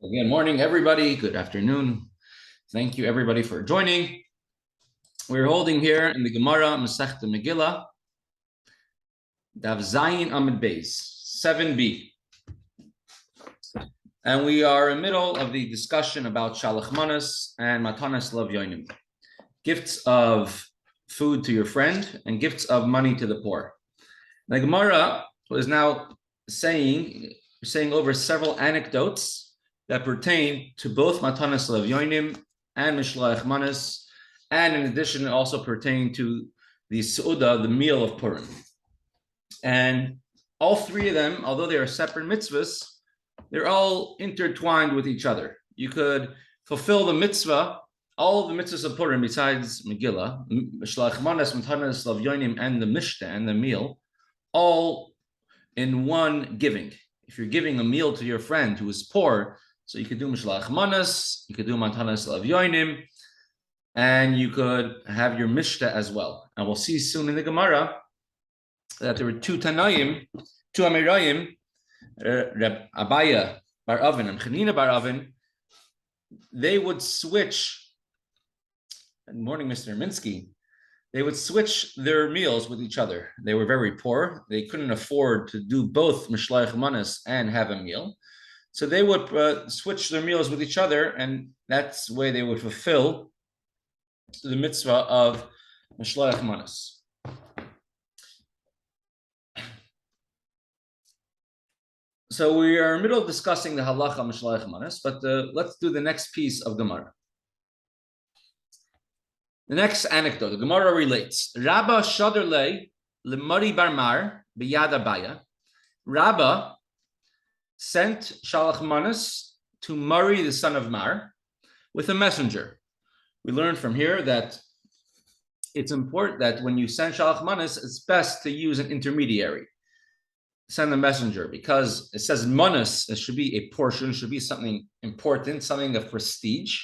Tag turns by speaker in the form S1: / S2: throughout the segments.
S1: Again, morning, everybody. Good afternoon. Thank you, everybody, for joining. We're holding here in the Gemara, Masechta Megillah, Daf Zayin Amud Beis, 7b. And we are in the middle of the discussion about Shalach Manas and Matanas Lavyonim, gifts of food to your friend and gifts of money to the poor. The Gemara was now saying over several anecdotes that pertain to both Matanas Lavyonim and Mishloach Manas, and in addition, also pertain to the Su'uda, the meal of Purim. And all three of them, although they are separate mitzvahs, they're all intertwined with each other. You could fulfill the mitzvah, all of the mitzvahs of Purim besides Megillah, Mishloach Manas, Matanas Lavyonim, and the Mishta, and the meal, all in one giving. If you're giving a meal to your friend who is poor, so you could do Mishloach Manas, you could do Matanas Lavyonim, and you could have your Mishta as well. And we'll see soon in the Gemara that there were two Amirayim, Reb Abaya bar Avin and Chanina bar Avin. They would switch. Good morning, Mr. Minsky. They would switch their meals with each other. They were very poor. They couldn't afford to do both Mishloach Manas and have a meal. So they would switch their meals with each other, and that's the way they would fulfill the mitzvah of Mishloach Manas. So we are in the middle of discussing the halacha Mishloach Manas, but let's do the next piece of Gemara. The next anecdote, the Gemara relates, Rabba Shaderle Lemari Barmar Biyad Abaya. Rabba sent Shalach Manas to Mari, the son of Mar, with a messenger. We learn from here that it's important that when you send Shalach Manas, it's best to use an intermediary. Send a messenger, because it says Manas, it should be a portion, should be something important, something of prestige.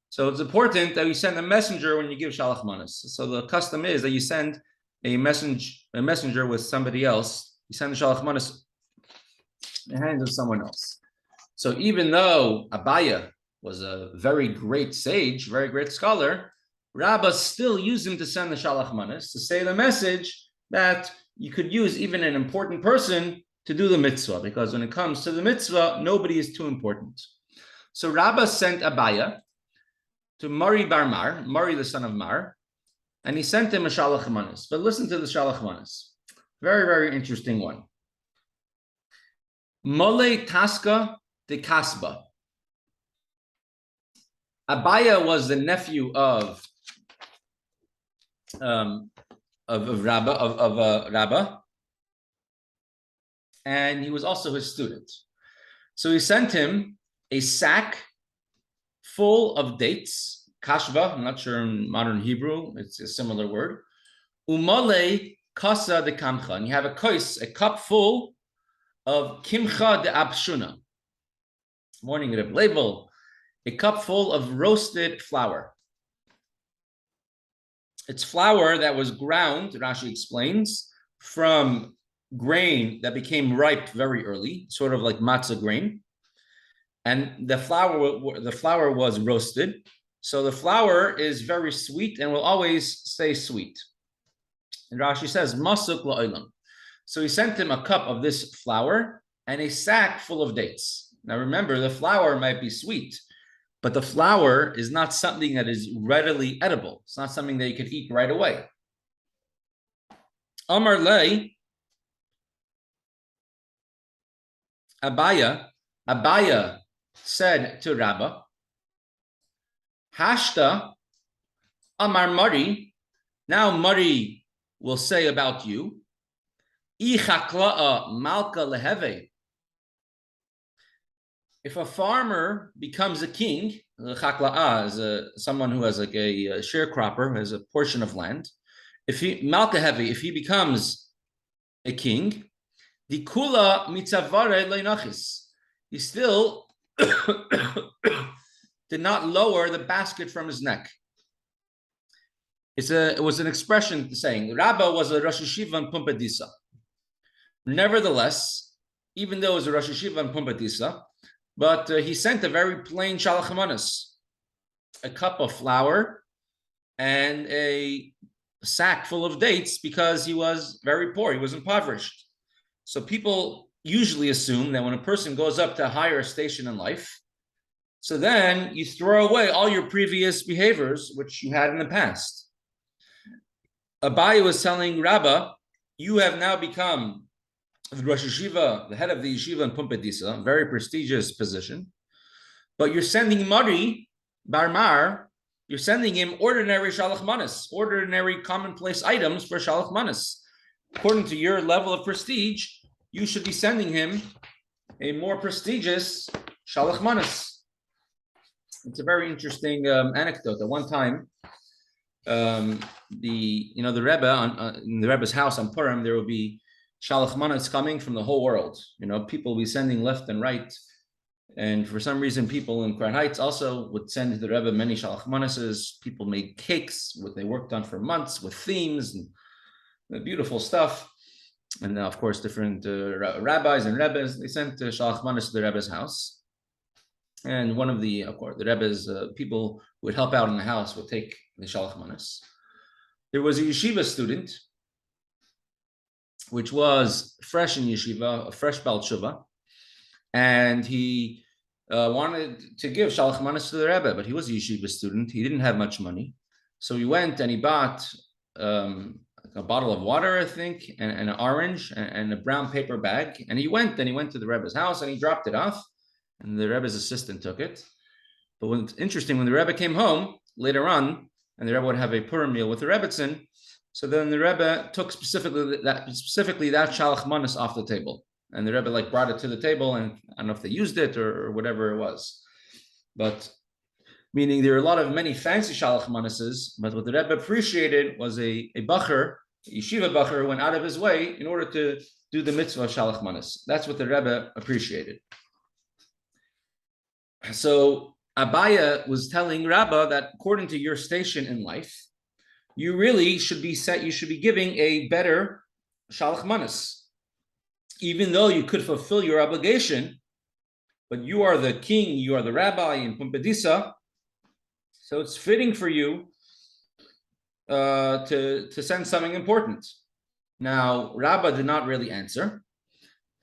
S1: So it's important that you send a messenger when you give Shalach Manas. So the custom is that you send a messenger with somebody else. You send the Shalach Manas in the hands of someone else. So even though Abaya was a very great sage, very great scholar, Rabbah still used him to send the Shalach Manas, to say the message that you could use even an important person to do the mitzvah, because when it comes to the mitzvah, nobody is too important. So Rabbah sent Abaya to Mari bar Mar, Mari the son of Mar, and he sent him a Shalach Manas. But listen to the Shalach Manas. Very, very interesting one. Mole Taska de Kasba. Abaya was the nephew of Rabbah, and he was also his student. So he sent him a sack full of dates, kashva, I'm not sure in modern Hebrew, it's a similar word. Umale kasa de kamcha, and you have a cup full of kimcha de abshuna. Morning, Reb label, a cup full of roasted flour. It's flour that was ground, Rashi explains, from grain that became ripe very early, sort of like matzah grain. And the flour was roasted. So the flour is very sweet and will always stay sweet. And Rashi says, Masuk la'olam. So he sent him a cup of this flour and a sack full of dates. Now remember, the flour might be sweet, but the flour is not something that is readily edible. It's not something that you could eat right away. Amar lei, Abaya said to Rabbah, Hashta Amar Mari, now Mari will say about you, Ichakla'a Malka Leheve. If a farmer becomes a king, Chakla'a is someone who has like a sharecropper, has a portion of land. If he becomes a king, Dikula mitzavare leinachis, he still did not lower the basket from his neck. It was an expression saying Rabbah was a Rosh Yeshiva in Pumbedisa. Nevertheless, even though it was a Rosh Yeshiva in Pumbedisa, but he sent a very plain shalach manas, a cup of flour and a sack full of dates, because he was very poor, he was impoverished. So people usually assume that when a person goes up to a higher station in life, so then you throw away all your previous behaviors, which you had in the past. Abaye was telling Rabbah, you have now become the Rosh Yeshiva, the head of the yeshiva in Pumbedisa, very prestigious position, but you're sending Mari, Barmar, you're sending him ordinary shalach manas, ordinary commonplace items for shalach manas. According to your level of prestige, you should be sending him a more prestigious shalach manas. It's a very interesting anecdote. At one time, the Rebbe in the Rebbe's house on Purim, there will be shalach manas coming from the whole world. People will be sending left and right. And for some reason, people in Crown Heights also would send to the Rebbe many shalach manases. People made cakes, what they worked on for months with themes and beautiful stuff. And of course, different rabbis and rebbes, they sent shalach manas to the Rebbe's house. And one of the Rebbe's people who would help out in the house would take the shalach manas. There was a yeshiva student, which was fresh in yeshiva, a fresh Baal Tshuva, and he wanted to give shalach manas to the Rebbe, but he was a yeshiva student. He didn't have much money, so he went and he bought a bottle of water, I think, and an orange and a brown paper bag. And he went to the Rebbe's house and he dropped it off, and the Rebbe's assistant took it. But what's interesting, when the Rebbe came home later on, and the Rebbe would have a Purim meal with the Rebbetzin, so then the Rebbe took specifically that shalach manas off the table. And the Rebbe brought it to the table, and I don't know if they used it or whatever it was. But meaning there are many fancy shalach manases, but what the Rebbe appreciated was a yeshiva bacher, went out of his way in order to do the mitzvah of shalach manas. That's what the Rebbe appreciated. So Abaye was telling Rabbah that according to your station in life, you really should be giving a better shalach manas. Even though you could fulfill your obligation, but you are the king, you are the rabbi in Pumbedisa, so it's fitting for you to send something important. Now, Rabbah did not really answer,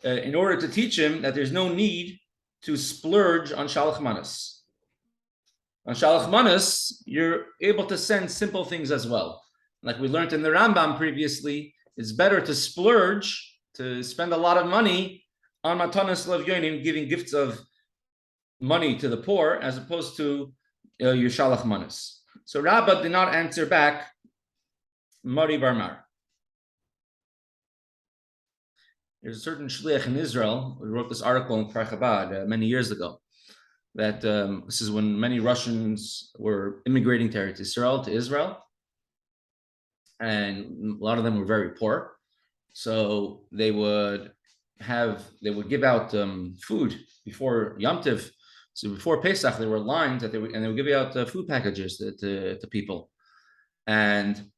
S1: in order to teach him that there's no need to splurge on shalach manas. On shalach manas, you're able to send simple things as well. Like we learned in the Rambam previously, it's better to splurge, to spend a lot of money on matanas lev yonim, giving gifts of money to the poor, as opposed to your shalach manas. So Rabbah did not answer back Mari Barmar. There's a certain shliach in Israel who wrote this article in Kfar Chabad many years ago, that this is when many Russians were immigrating to Eretz Yisrael, to Israel, and a lot of them were very poor. So they would give out food before Yom Tov. So before Pesach, there were lines that they would give out food packages to people. And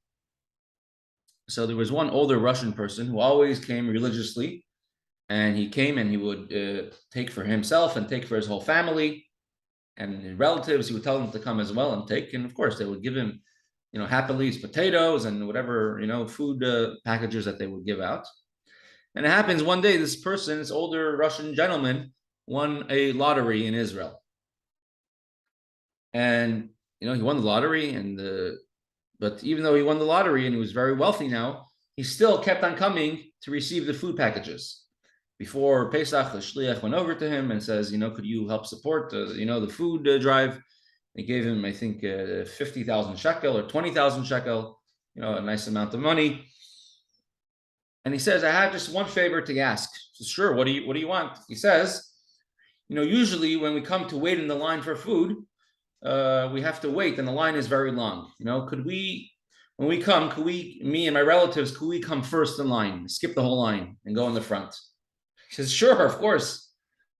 S1: so there was one older Russian person who always came religiously, and he came and he would take for himself and take for his whole family and his relatives. He would tell them to come as well and take. And of course, they would give him, happily potatoes and whatever, food packages that they would give out. And it happens one day, this older Russian gentleman, won a lottery in Israel. And, he won the lottery, but even though he won the lottery and he was very wealthy now, he still kept on coming to receive the food packages. Before Pesach, the shliach went over to him and says, could you help support, the food drive? They gave him, I think, 50,000 shekel or 20,000 shekel, a nice amount of money. And he says, I have just one favor to ask. So, sure, what do you want? He says, usually when we come to wait in the line for food, we have to wait and the line is very long. When we come, me and my relatives, could we come first in line, skip the whole line and go in the front? He says, sure, of course.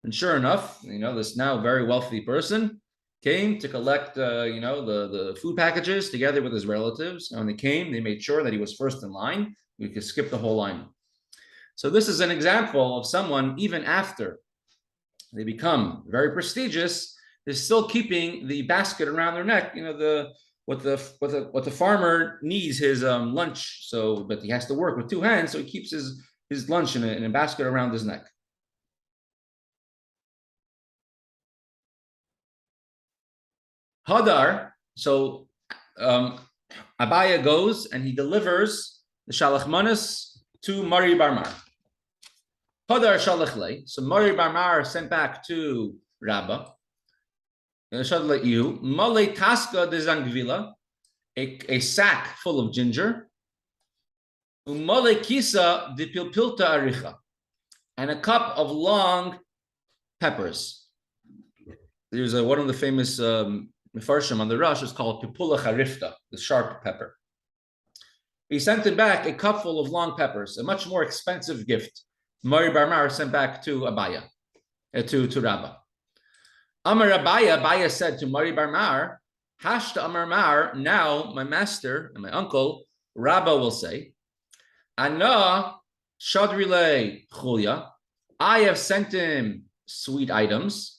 S1: And sure enough, this now very wealthy person came to collect, the food packages together with his relatives. And when they came, they made sure that he was first in line. We could skip the whole line. So this is an example of someone, even after they become very prestigious, they're still keeping the basket around their neck. What the farmer needs his lunch. So, but he has to work with two hands, so he keeps his lunch in a basket around his neck. Hadar. So Abaya goes and he delivers the shalach manas to Mari Barmar. Hadar shalach lei. So Mari Barmar sent back to Rabbah. Shalach you Malay taska de zangvila, a sack full of ginger. Malay kisa de pilpilta aricha, and a cup of long peppers. There's one of the famous Mefarshim on the Rush is called Pipula Charifta, the sharp pepper. He sent him back a cupful of long peppers, a much more expensive gift. Mari Barmar sent back to Abaya, to Rabbah. Amar Abaya said to Mari Barmar, Hashta Amar Mar, now my master and my uncle, Rabbah will say, Ana Shadrile Chulya, I have sent him sweet items.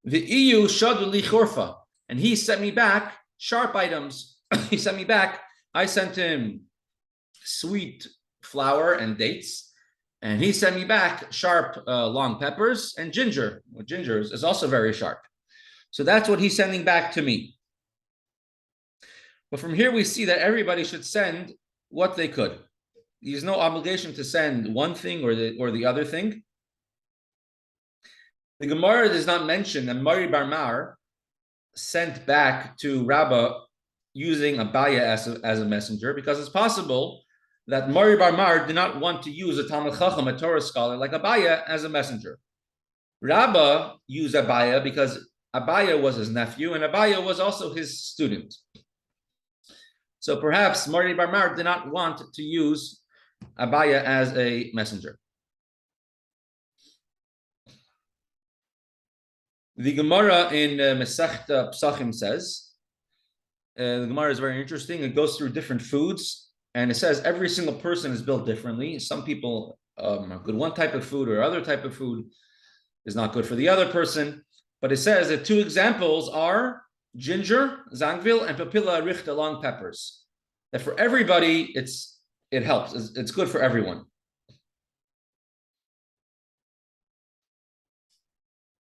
S1: The EU shaduli chorfa, and he sent me back sharp items. He sent me back. I sent him sweet flour and dates, and he sent me back sharp long peppers and ginger. Well, ginger is also very sharp. So that's what he's sending back to me. But from here we see that everybody should send what they could. There's no obligation to send one thing or the other thing. The Gemara does not mention that Mari Barmar sent back to Rabbah using Abaya as a messenger, because it's possible that Mari Barmar did not want to use a Talmid Chacham, a Torah scholar like Abaya, as a messenger. Rabbah used Abaya because Abaya was his nephew and Abaya was also his student. So perhaps Mari Barmar did not want to use Abaya as a messenger. The Gemara in Masechta Psachim says, the Gemara is very interesting. It goes through different foods, and it says every single person is built differently. Some people are good one type of food, or other type of food is not good for the other person. But it says that two examples are ginger, zangvil, and papilla richta, long peppers. That for everybody, it helps. It's good for everyone.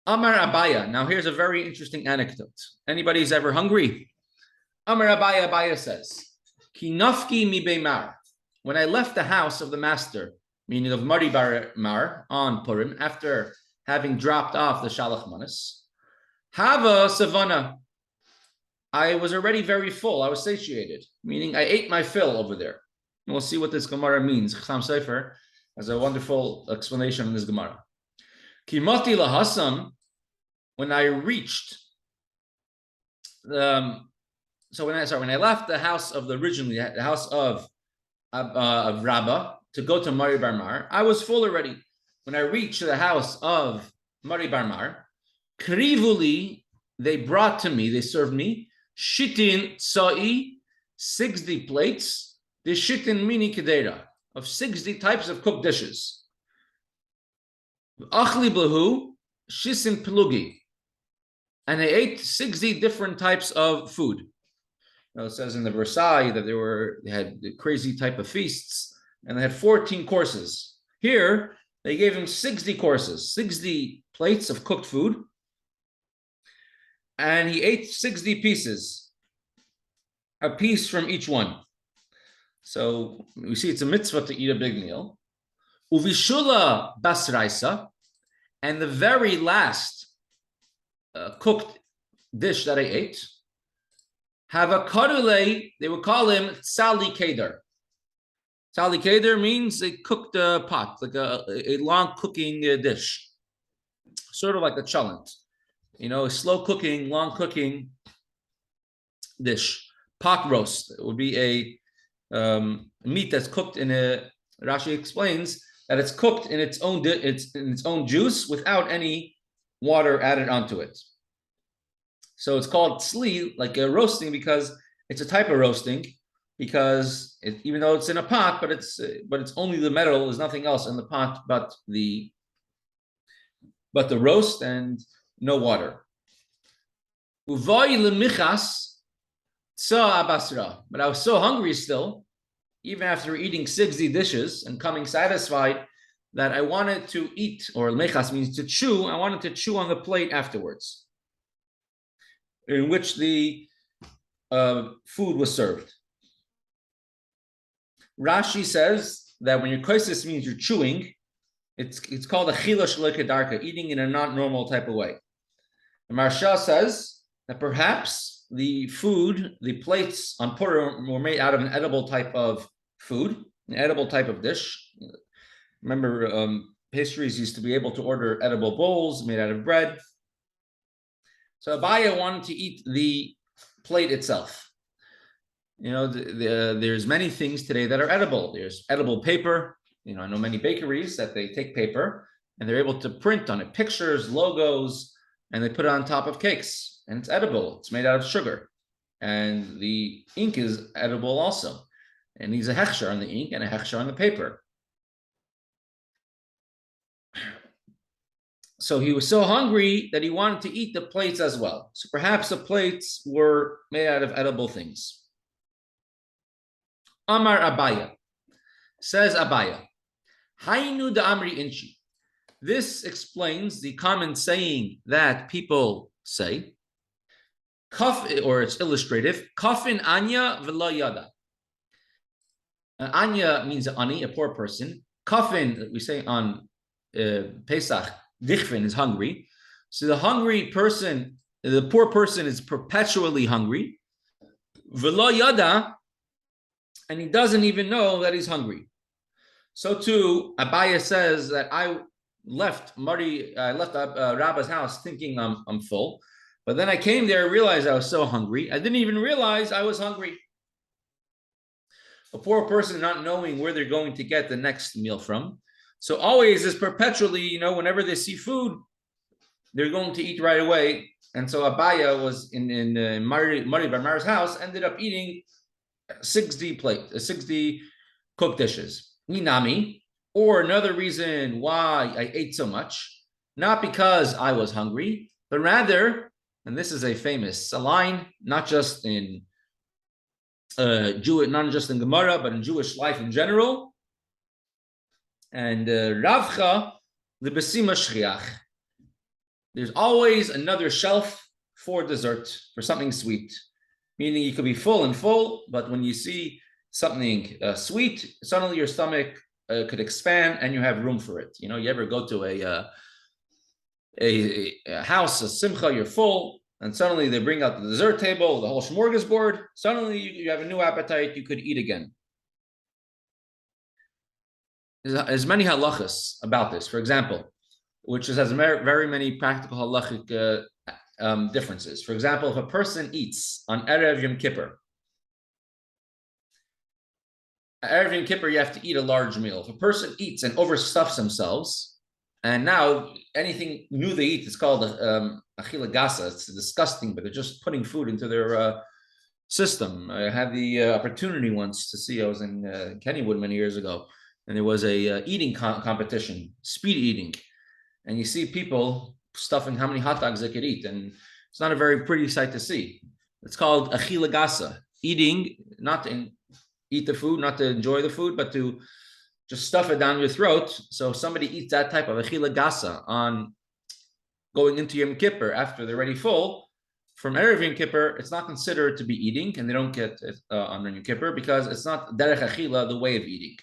S1: Amar Abaya. Now here's a very interesting anecdote. Anybody's ever hungry? Amar Abaya says, Ki nafki mi beimar. When I left the house of the master, meaning of Mari Barmar, on Purim, after having dropped off the Shalach Manas, Hava Savana. I was already very full. I was satiated, meaning I ate my fill over there. And we'll see what this Gemara means. Chassam Sofer has a wonderful explanation in this Gemara. Kimati lahasam, when I reached when I left the house of the house of Rabbah to go to Mari Barmar, I was full already. When I reached the house of Mari Barmar, krivuli, they brought to me, they served me shitin tsai, 60 plates, the shitin mini kedera, of 60 types of cooked dishes. Achli blahu shisin plugi, and I ate 60 different types of food. It says in the Versailles that they had the crazy type of feasts, and they had 14 courses. Here they gave him 60 courses, 60 plates of cooked food, and he ate 60 pieces, a piece from each one. So we see it's a mitzvah to eat a big meal. Uvishula basraisa, and the very last cooked dish that I ate, have a karule, they would call him Tzali Keder. Tzali Keder means a cooked pot, like a long cooking dish, sort of like a chalent, a slow cooking, long cooking dish. Pot roast, it would be a meat that's cooked in a, Rashi explains that it's cooked in its own juice without any water added onto it. So it's called tzli, like a roasting, because it's a type of roasting, because even though it's in a pot, but it's only the metal, there's nothing else in the pot but the but the roast and no water. Uvoi lemichas tsa abasra. But I was so hungry still, even after eating 60 dishes and coming satisfied, that I wanted to eat, or mechas means to chew. I wanted to chew on the plate afterwards, in which the food was served. Rashi says that when your koisis means you're chewing, it's called a chila shlekedarka, eating in a not normal type of way. And Marsha says that perhaps the food, the plates on Purim were made out of an edible type of food, an edible type of dish. Remember, pastries used to be able to order edible bowls made out of bread. So Abaya wanted to eat the plate itself. There's many things today that are edible. There's edible paper. I know many bakeries that they take paper and they're able to print on it pictures, logos, and they put it on top of cakes. And it's edible. It's made out of sugar. And the ink is edible also. And needs a hechsher on the ink and a hechsher on the paper. So he was so hungry that he wanted to eat the plates as well. So perhaps the plates were made out of edible things. Amar Abaya. Says Abaya. Hainu da Amri Inchi. This explains the common saying that people say. Or it's illustrative. Kafin Anya v'lo yada. Anya means ani, a poor person. Kafin, we say on Pesach, Dichvin is hungry. So the hungry person, the poor person is perpetually hungry. V'lo yada, and he doesn't even know that he's hungry. So too, Abaya says that I left Rabba's house thinking I'm full, but then I came there and realized I was so hungry. I didn't even realize I was hungry. A poor person not knowing where they're going to get the next meal from. So always is perpetually, whenever they see food, they're going to eat right away. And so Abaya was in Mari Barmar's house, ended up eating 60 cooked dishes. Ninami, or another reason why I ate so much, not because I was hungry, but rather, and this is a famous line, not just in not just in Gemara, but in Jewish life in general. And Ravcha lebesima shchiach. There's always another shelf for dessert, for something sweet. Meaning you could be full, but when you see something sweet, suddenly your stomach could expand and you have room for it. You ever go to a house, a simcha, you're full, and suddenly they bring out the dessert table, the whole smorgasbord. Suddenly you have a new appetite, you could eat again. There's many halachas about this, for example, which has very many practical halachic differences. For example, if a person eats on Erev Yom Kippur, Erev Yom Kippur, you have to eat a large meal. If a person eats and overstuffs themselves, and now anything new they eat is called achila gasa. It's disgusting, but they're just putting food into their system. I had the opportunity once to see, I was in Kennywood many years ago, and there was a eating competition, speed eating. And you see people stuffing how many hot dogs they could eat, and it's not a very pretty sight to see. It's called achila gasa, eating, not to eat the food, not to enjoy the food, but to just stuff it down your throat. So if somebody eats that type of achila gasa on going into Yom Kippur after they're already full, from Erev Yom Kippur, it's not considered to be eating, and they don't get it on Yom Kippur because it's not derech achila, the way of eating.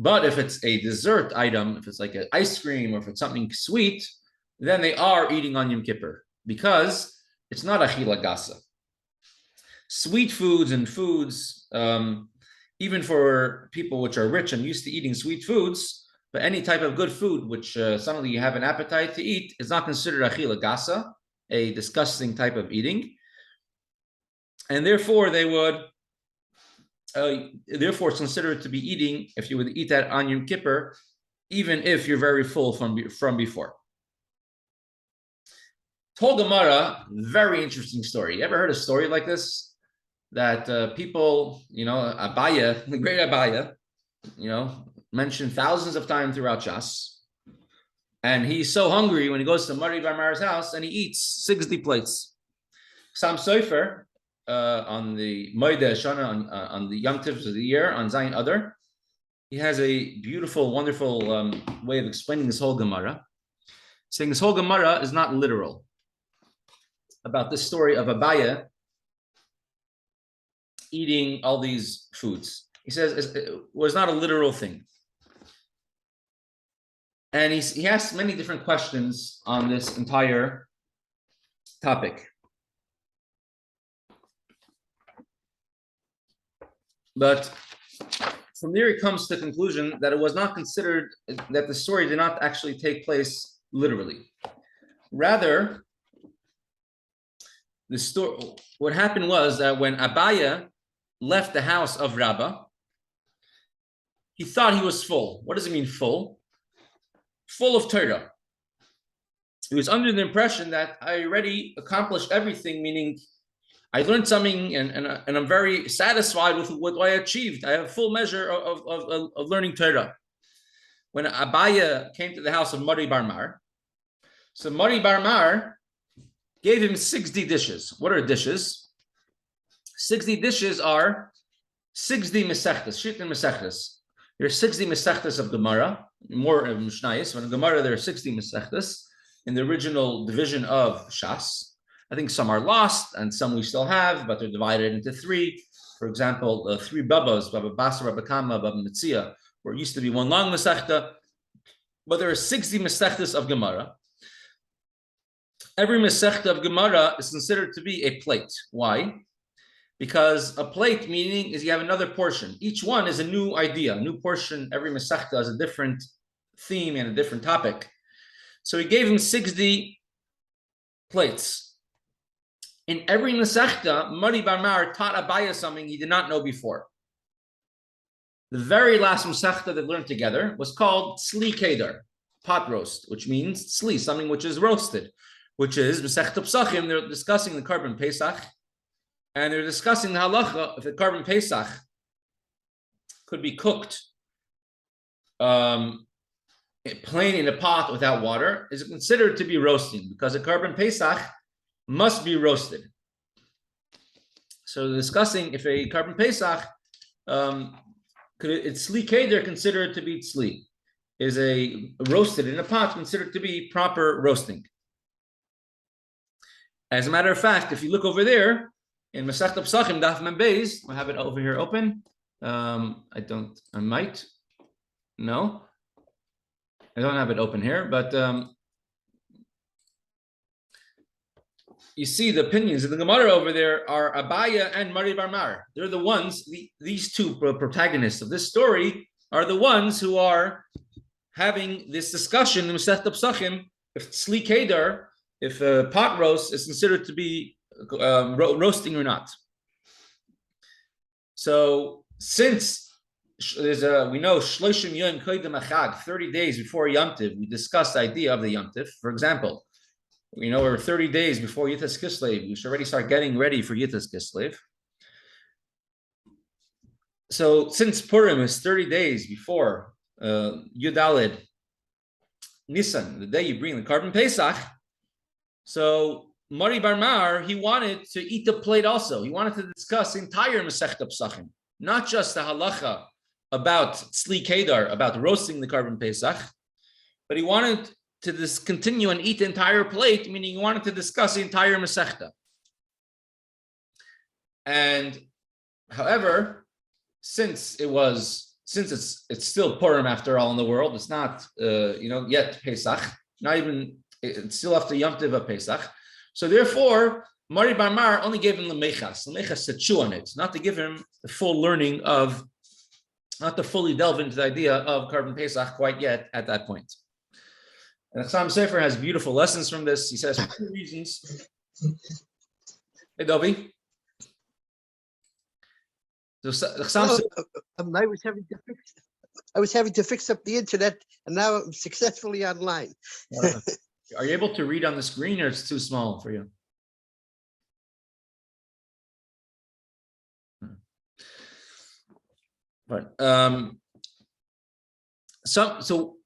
S1: But if it's a dessert item, if it's like an ice cream or if it's something sweet, then they are eating on Yom Kippur because it's not achila gasa. Sweet foods and foods, even for people which are rich and used to eating sweet foods, but any type of good food which suddenly you have an appetite to eat is not considered achila gasa, a disgusting type of eating. And therefore they would, therefore it's considered to be eating if you would eat that on Yom Kippur, even if you're very full from before. Told Gemara, very interesting story. You ever heard a story like this? That people, Abaya, the great Abaya, mentioned thousands of times throughout Shas. And he's so hungry when he goes to Mari Bar Mar's house and he eats 60 plates. Sam Sofer, on the Moedeh Shana, on the Yom Tivs of the year, on Zayin Adar, he has a beautiful, wonderful way of explaining this whole Gemara, saying this whole Gemara is not literal. About this story of Abaya eating all these foods. He says it was not a literal thing. And he asks many different questions on this entire topic. But from there, he comes to the conclusion that it was not considered, that the story did not actually take place literally. Rather, the story, what happened was that when Abaya left the house of Rabbah, he thought he was full. What does it mean, full? Full of Torah. He was under the impression that I already accomplished everything, meaning I learned something and I'm very satisfied with what I achieved. I have a full measure of learning Torah. When Abaya came to the house of Mari Bar Mar, so Mari Bar Mar gave him 60 dishes. What are dishes? 60 dishes are 60 mesechtes, shit and mesechtes. There are 60 mesechtes of Gemara, more of Mishnayos. When in Gemara, there are 60 mesechtes in the original division of Shas. I think some are lost and some we still have, but they're divided into three. For example, three Babas, Baba Basra, Baba Kama, Baba Metzia, where it used to be one long mesechta, but there are 60 mesechtes of Gemara. Every mesechta of Gemara is considered to be a plate. Why? Because a plate meaning is you have another portion. Each one is a new idea, a new portion. Every mesechta has a different theme and a different topic. So he gave him 60 plates. In every mesechta, Mari Bar Mar taught Abaya something he did not know before. The very last mesechta they learned together was called Sli Keder, pot roast, which means sli, something which is roasted, which is Mesechta Psachim. They're discussing the Korban Pesach, and they're discussing the halacha if the Korban Pesach could be cooked plain in a pot without water. Is it considered to be roasting? Because a Korban Pesach must be roasted. So they're discussing if a Korban Pesach it's Sli Keder considered to be tzli, is a roasted in a pot considered to be proper roasting. As a matter of fact, if you look over there in Masechta Psachim Daf Mem Beis, I have it over here open. I might. No, I don't have it open here, but you see the opinions of the Gemara over there are Abaya and Mari Bar Mar. They're the ones, these two protagonists of this story are the ones who are having this discussion in Masechta Psachim if Sli Keder, if a pot roast is considered to be roasting or not. So since there's we know Shloshim Yom Koydem Achag, 30 days before Yom Tiv, we discussed the idea of the Yom Tiv. For example, we know we're 30 days before Yitas Kislev. We should already start getting ready for Yitas Kislev. So since Purim is 30 days before Yudalid Nisan, the day you bring the Korban Pesach, so Mari Bar Mar, he wanted to eat the plate also. He wanted to discuss the entire Masechta Psachim, not just the halacha about Tzli Kedar, about roasting the Korban Pesach, but he wanted to continue and eat the entire plate, meaning he wanted to discuss the entire Masechta. And however, since it's still Purim after all in the world, it's not yet Pesach, not even, it's still after Yom Tov of Pesach. So therefore, Mari Bar Mar only gave him the mechas to chew on it, not to give him the full learning of, not to fully delve into the idea of Korban Pesach quite yet at that point. And Chassam Sofer has beautiful lessons from this. He says for 2 reasons. Hey, Dovi. So,
S2: I was having to fix up the internet, and now I'm successfully online.
S1: Are you able to read on the screen, or it's too small for you? But so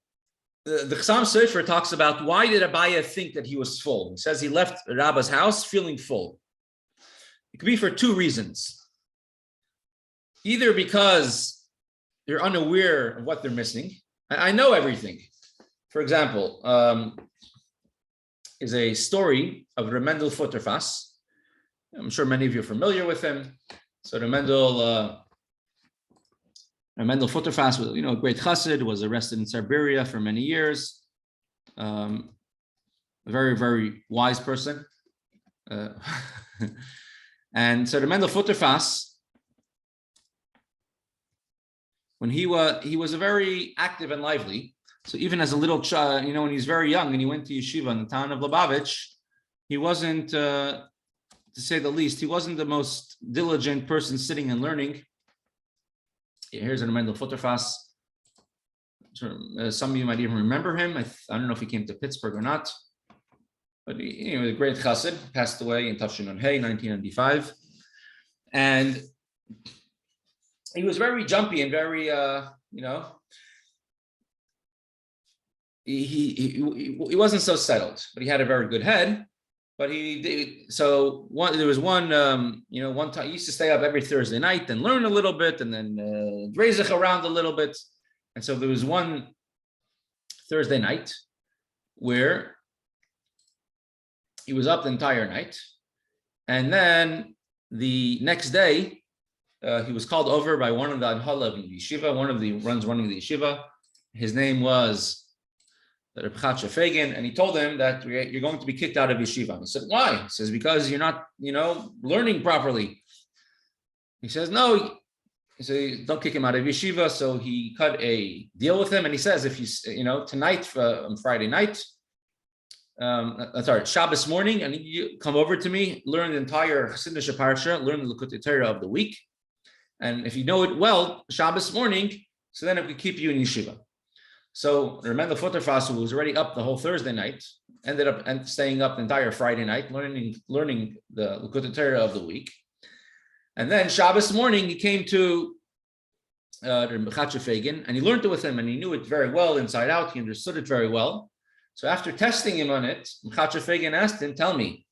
S1: the Chassam Sofer talks about why did Abaya think that he was full. He says he left Rabba's house feeling full. It could be for two reasons. Either because they're unaware of what they're missing. I know everything. For example, is a story of Remendel Futterfass. I'm sure many of you are familiar with him. So Remendel Futterfass was, a great chassid, was arrested in Siberia for many years. A very, very wise person. And so Remendel Futterfass, when he was a very active and lively. So even as a little child, when he's very young and he went to yeshiva in the town of Lubavitch, he wasn't, to say the least, he wasn't the most diligent person sitting and learning. Here's a Remendel Futterfass. Some of you might even remember him. I don't know if he came to Pittsburgh or not, but he was a great chassid, passed away in Tafshin Hey, 1995. And he was very jumpy and very, he wasn't so settled, but he had a very good head. But there was one time he used to stay up every Thursday night and learn a little bit, and then Dreizach around a little bit. And so there was one Thursday night where he was up the entire night, and then the next day he was called over by one of the Anhala of the yeshiva, one of the running the yeshiva. His name was Reb Chatzvi Fagin, and he told him that you're going to be kicked out of yeshiva. He said, why? He says, because you're not, learning properly. He says, no. He said, don't kick him out of yeshiva. So he cut a deal with him, and he says, if you, tonight, on Friday night, Shabbos morning, and you come over to me, learn the entire Chassidish Parsha, learn the Likutei Torah of the week, and if you know it well, Shabbos morning, so then it could keep you in yeshiva. So Remendel Futterfass, who was already up the whole Thursday night, ended up staying up the entire Friday night, learning the Likutei Torah of the week. And then Shabbos morning, he came to Reb Chatzvi Fagin, and he learned it with him, and he knew it very well inside out. He understood it very well. So after testing him on it, Reb Chatzvi Fagin asked him, tell me,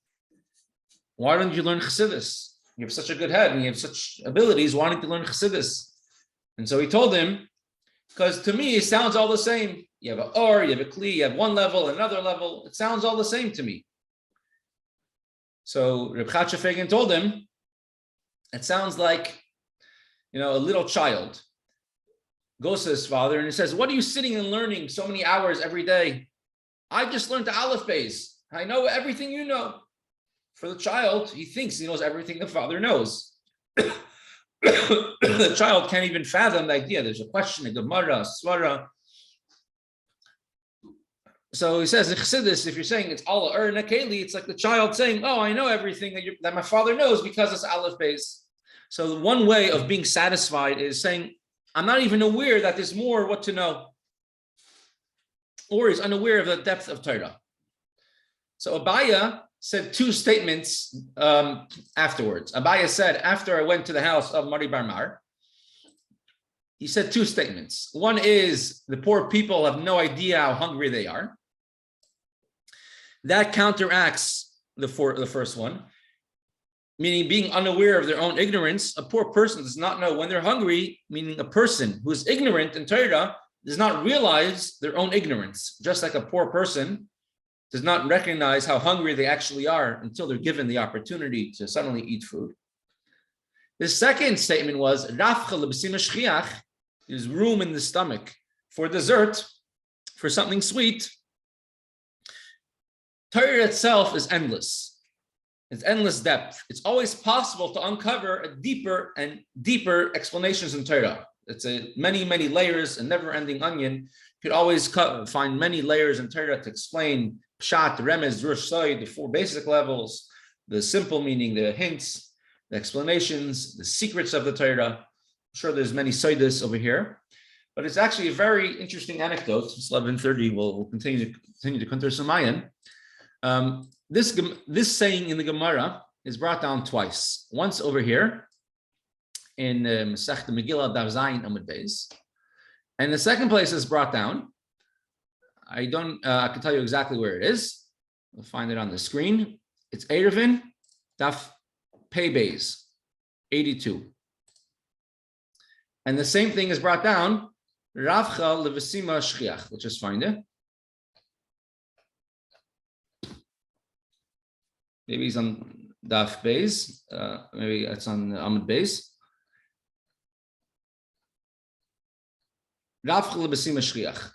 S1: why don't you learn Chassidus? You have such a good head, and you have such abilities. Why don't you learn Chassidus? And so he told him, because to me, it sounds all the same. You have an or, you have a kli, you have one level, another level. It sounds all the same to me. So Reb Chatzvi Fagin told him, it sounds like, a little child goes to his father and he says, what are you sitting and learning so many hours every day? I just learned the Hatzvi-Bais. I know everything you know. For the child, he thinks he knows everything the father knows. The child can't even fathom the idea. There's a question, a Gemara, a Svara. So he says, in Chassidus, if you're saying it's Allah or Nakeli, it's like the child saying, oh, I know everything that my father knows because it's Hatzvi-Bais. So one way of being satisfied is saying, I'm not even aware that there's more what to know. Or he's unaware of the depth of Torah. So Abaya said two statements afterwards. Abaya said, after I went to the house of Mari Bar Mar, he said two statements. One is, the poor people have no idea how hungry they are. That counteracts the first one, meaning being unaware of their own ignorance. A poor person does not know when they're hungry, meaning a person who is ignorant in Torah does not realize their own ignorance, just like a poor person does not recognize how hungry they actually are until they're given the opportunity to suddenly eat food. The second statement was, there's room in the stomach for dessert, for something sweet. Torah itself is endless. It's endless depth. It's always possible to uncover a deeper and deeper explanations in Torah. It's a many, many layers, a never-ending onion. You could always find many layers in Torah to explain Pshat, Remez, Rush, Soy, the four basic levels, the simple meaning, the hints, the explanations, the secrets of the Torah. I'm sure there's many Soidas over here, but it's actually a very interesting anecdote. It's 11:30. We'll continue to Kuntres Umaayon. This saying in the Gemara is brought down twice. Once over here in Masech Megillah Daf Zayin Amud Beis, and the second place is brought down. I don't. I can tell you exactly where it is. We'll find it on the screen. It's Erevin, Daf Hatzvi-Bais, 82. And the same thing is brought down. Ravcha levesima shchiach. Let's just find it. Maybe it's on Daf Beis. Maybe it's on Amud Beis. Ravcha levesima shchiach.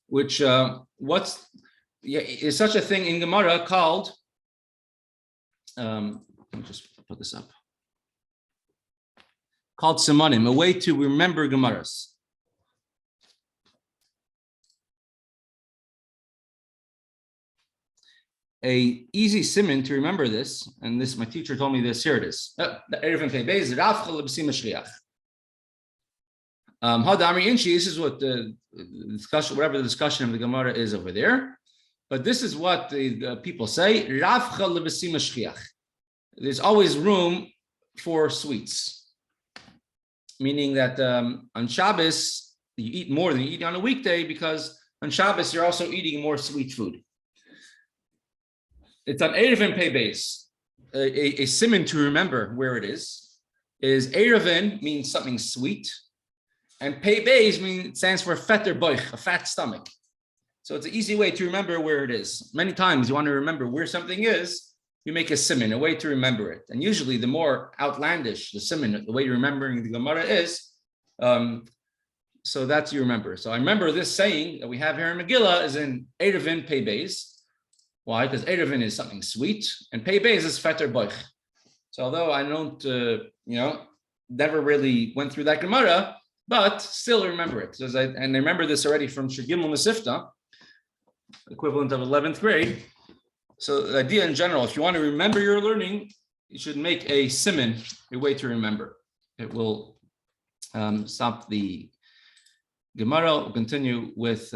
S1: Which is such a thing in Gemara called. Let me just put this up. Called simanim, a way to remember Gemaras. A easy siman to remember this, and this my teacher told me this. Here it is. This is what the discussion, whatever the discussion of the Gemara is over there. But this is what the people say. There's always room for sweets. Meaning that on Shabbos, you eat more than you eat on a weekday because on Shabbos, you're also eating more sweet food. It's on Erevin Hatzvi-Bais. A siman to remember where it is Erevin means something sweet. And Hatzvi-Bais stands for fetter boich, a fat stomach. So it's an easy way to remember where it is. Many times you want to remember where something is, you make a siman, a way to remember it. And usually the more outlandish the siman, the way you're remembering the Gemara is, so that's you remember. So I remember this saying that we have here in Megillah is in Erevin Hatzvi-Bais. Why? Because Erevin is something sweet and Hatzvi-Bais is fetter boich. So although I don't, never really went through that Gemara, but still remember it. And I remember this already from Shegimel Masifta, equivalent of 11th grade. So the idea in general, if you want to remember your learning, you should make a siman, a way to remember. It will stop the Gemara. We'll continue with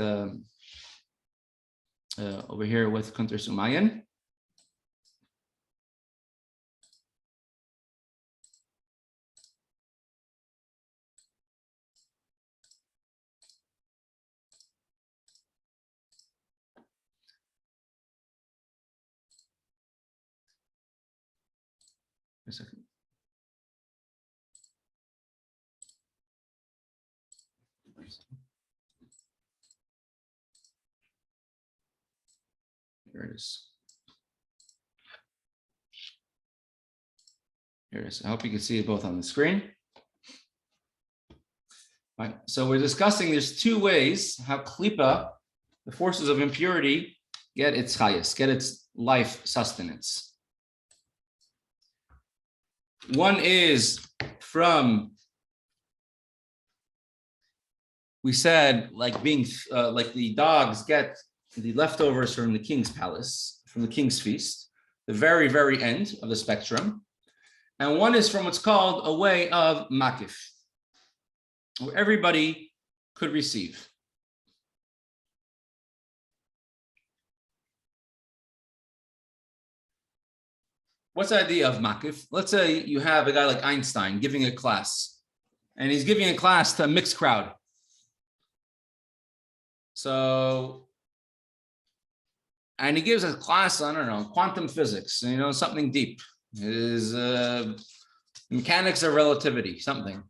S1: over here with Kuntres Umaayon. A second. Here it is. Here it is. I hope you can see it both on the screen. All right. So we're discussing there's two ways how klipa, the forces of impurity, get its chayas, get its life sustenance. One is from, we said, like being like the dogs get the leftovers from the king's palace, from the king's feast, the very, very end of the spectrum. And one is from what's called a way of makif, where everybody could receive. What's the idea of makif? Let's say you have a guy like Einstein giving a class, and he's giving a class to a mixed crowd. So, and he gives a class on, I don't know, quantum physics, something deep. Is mechanics of relativity, something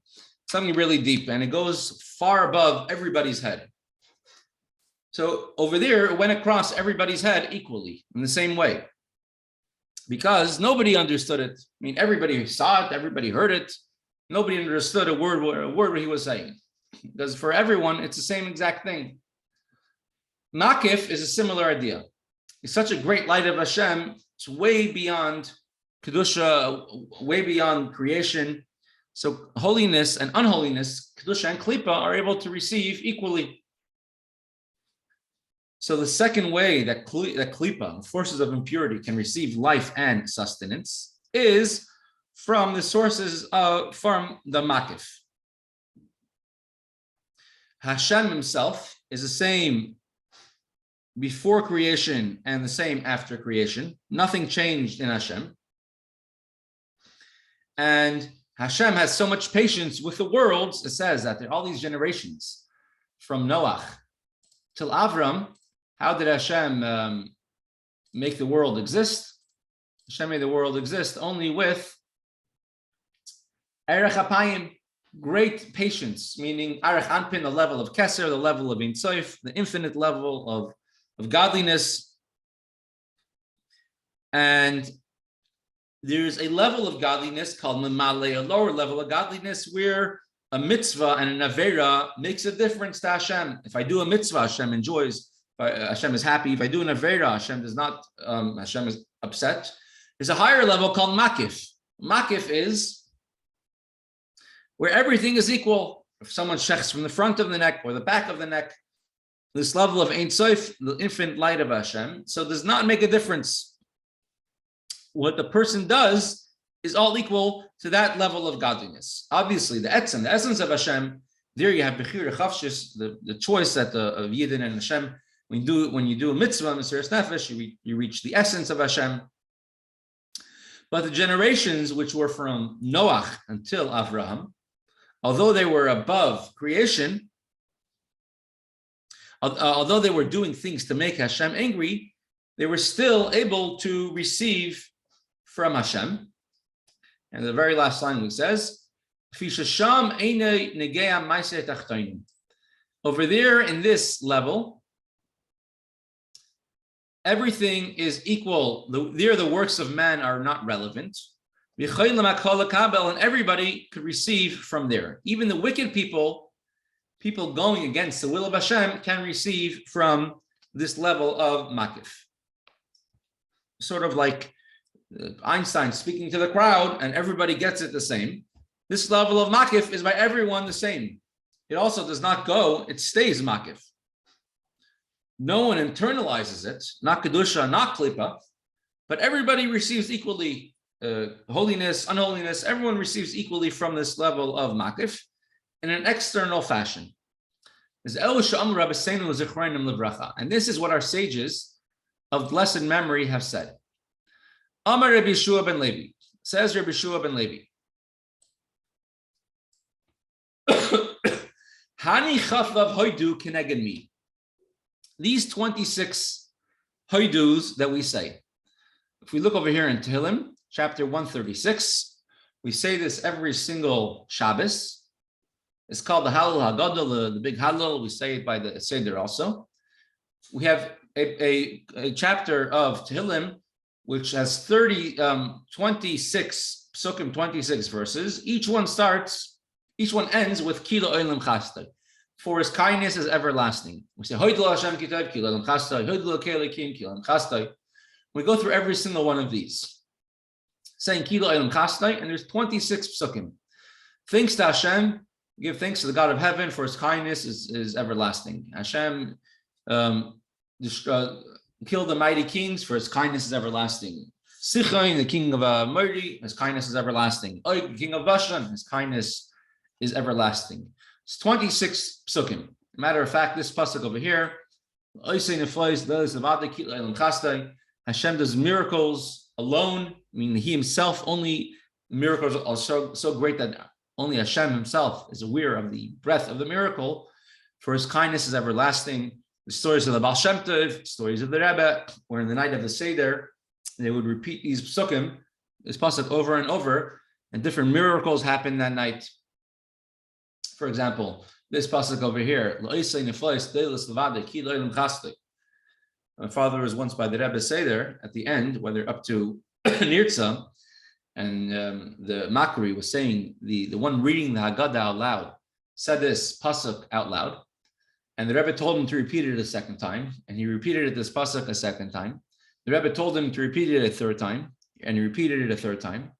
S1: really deep, and it goes far above everybody's head. So over there, it went across everybody's head equally in the same way. Because nobody understood it. I mean, everybody saw it, everybody heard it. Nobody understood a word what he was saying. Because for everyone, it's the same exact thing. Makif is a similar idea. It's such a great light of Hashem. It's way beyond Kedusha, way beyond creation. So holiness and unholiness, Kedusha and Klipa, are able to receive equally. So the second way that klipa, forces of impurity, can receive life and sustenance is from the sources from the makif. Hashem himself is the same before creation and the same after creation. Nothing changed in Hashem. And Hashem has so much patience with the worlds. It says that there are all these generations from Noach till Avram. How did Hashem make the world exist? Hashem made the world exist only with Erech Apayim, great patience, meaning Arech Anpin, the level of Keser, the level of Ein Sof, the infinite level of godliness. And there's a level of godliness called Mamale, a lower level of godliness where a mitzvah and an avera makes a difference to Hashem. If I do a mitzvah, Hashem enjoys, Hashem is happy. If I do an avera, Hashem does not, Hashem is upset. There's a higher level called Makif. Makif is where everything is equal. If someone shechs from the front of the neck or the back of the neck, this level of Ein Sof, the infinite light of Hashem, so does not make a difference. What the person does is all equal to that level of godliness. Obviously, the essence of Hashem, there you have Bechira Chavshis, the choice that of Yidden and Hashem. When you do a mitzvah, Mesiras Nefesh, you reach the essence of Hashem. But the generations which were from Noach until Avraham, although they were above creation, although they were doing things to make Hashem angry, they were still able to receive from Hashem. And the very last line it says, over there in this level, everything is equal. There the works of man are not relevant. And everybody could receive from there. Even the wicked people going against the will of Hashem, can receive from this level of makif. Sort of like Einstein speaking to the crowd and everybody gets it the same. This level of makif is by everyone the same. It also does not go, it stays makif. No one internalizes it, not kedusha, not klipa, but everybody receives equally holiness, unholiness. Everyone receives equally from this level of makif in an external fashion. And this is what our sages of blessed memory have said. Amar Rabbi Yeshua ben Levi, says Rabbi Yeshua ben Levi, Hani chaflav hoidu keneged mi. These 26 hoidus that we say. If we look over here in Tehillim, chapter 136, we say this every single Shabbos. It's called the Hallel HaGadol, the big Hallel. We say it by the Seder also. We have a chapter of Tehillim which has 26 psukim, 26 verses. Each one ends with Kilo Olam Chastai. For his kindness is everlasting. We say, Hoidlo Hashem Kitav, Kilo Olam Chastai, Hoidlo Kelekim, Kilo Olam Chastai. We go through every single one of these, saying Kilo Olam Chastai, and there's 26 psukim. Thanks to Hashem, give thanks to the God of heaven, for his kindness is everlasting. Hashem killed the mighty kings, for his kindness is everlasting. Sichain, the king of Murdi, his kindness is everlasting. Og, the king of Bashan, his kindness is everlasting. It's 26 psukim. Matter of fact, this pasuk over here, Hashem does miracles alone. I mean, he himself, only miracles are so great that only Hashem himself is aware of the breadth of the miracle, for his kindness is everlasting. The stories of the Baal Shem Tov, stories of the Rebbe, where in the night of the Seder, they would repeat these psukim, this pasuk over and over, and different miracles happened that night. For example, this pasuk over here, my father was once by the Rebbe Seder at the end, when they're up to Nirtza, and the Makri was saying, the one reading the Haggadah out loud, said this pasuk out loud, and the Rebbe told him to repeat it a second time, and he repeated it this pasuk a second time. The Rebbe told him to repeat it a third time, and he repeated it a third time.